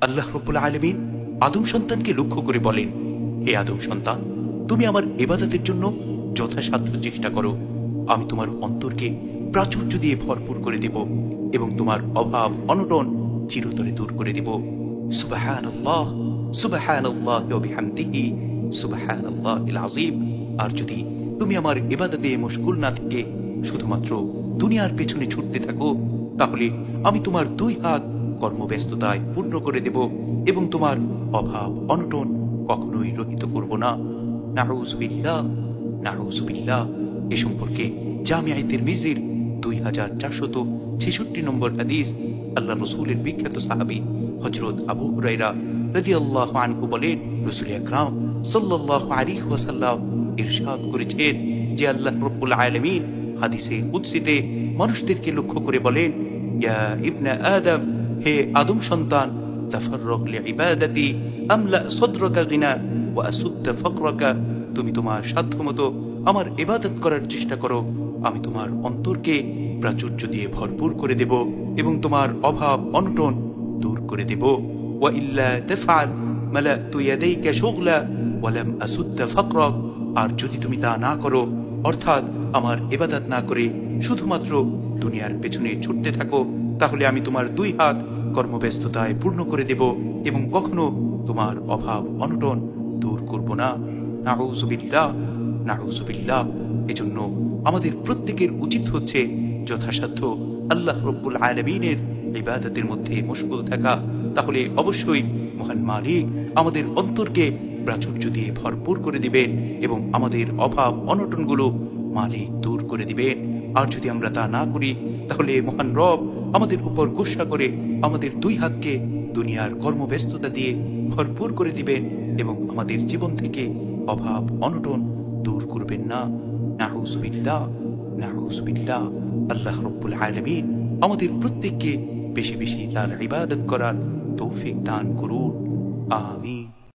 আল্লাহ রাব্বুল আলামিন আদম সন্তানকে লক্ষ্য করে বলেন, হে আদম সন্তান, তুমি আমার ইবাদতের জন্য যথাসাধ্য চেষ্টা করো। আমি তোমার অন্তরকে প্রাচুর্য দিয়ে ভরপুর করে দেব এবং তোমার অভাব অনটন চিরতরে দূর করে দেব। সুবহানাল্লাহ, সুবহানাল্লাহি ওয়া বিহামদিহি, সুবহানাল্লাহিল আযীম। আর যদি তুমি আমার ইবাদতে মশগুল না থেকে শুধুমাত্র দুনিয়ার পেছনে ছুটতে থাকো, তাহলে আমি তোমার দুই হাত কর্মব্যস্ততায় পূর্ণ করে দেব এবং তোমার অভাব অনটন কখনোই রহিত করব না। নাউযুবিল্লাহ, নাউযুবিল্লাহ। এ সম্পর্কে জামিআয়ে তিরমিজির 2466 নম্বর হাদিস। আল্লাহ রাসূলের বিখ্যাত সাহাবী হযরত আবু হুরায়রা রাদিয়াল্লাহু আনহু বলেন, রাসূল আকরাম সাল্লাল্লাহু আলাইহি ওয়াসাল্লাম ইরশাদ করেছেন যে আল্লাহ রাব্বুল আলামিন হাদিসে কুদসিতে মানুষদেরকে লক্ষ্য করে বলেন, ইয়া ইবনে আদম, হে আদম সন্তান, তাফাররাক লিইবাদাতি আমলা সাদরাকা গিনা ওয়া আসুদ্দা ফাকরাকা। তুমি তোমার সাধ্যমতো আমার ইবাদত করার চেষ্টা করো, আমি তোমার অন্তরকে প্রাচুর্য দিয়ে ভরপুর করে দেব এবং তোমার অভাব অনটন দূর করে দেব। ওয়া ইল্লা তাফআল মালাতু ইয়াদাইকা শুগলা ওয়া লাম আসুদ্দা ফাকরাক। আর যদি তুমি তা না করো, অর্থাৎ আমার ইবাদত না করে শুধুমাত্র দুনিয়ার পেছনে ছুটতে থাকো, তাহলে আমি তোমার দুই হাত কর্মব্যস্ততায় পূর্ণ করে দেব এবং কখনো তোমার অভাব অনটন দূর করব না। নাউযুবিল্লাহ, নাউযুবিল্লাহ। এজন্য আমাদের প্রত্যেকের উচিত হচ্ছে যথাসাধ্য আল্লাহ রাব্বুল আলামিনের ইবাদতের মধ্যে মশগুল থাকা। তাহলে অবশ্যই মহান মালিক আমাদের অন্তরকে প্রাচুর্য দিয়ে ভরপুর করে দিবেন এবং আমাদের অভাব অনটনগুলো মালিক দূর করে দিবেন। আর যদি আমরা তা না করি, তাহলে মহান রব আমাদের উপর গুসা করে আমাদের দুই হাতকে দুনিয়ার কর্মব্যস্ততা দিয়ে ভরপুর করে দিবেন এবং আমাদের জীবন থেকে অভাব অনটন দূর করবেন না। নাউযুবিল্লাহ, নাউযুবিল্লাহ। আল্লাহ রাব্বুল আলামিন আমাদের প্রত্যেককে বেশি বেশি তার ইবাদত করার তৌফিক দান করুন। আমিন।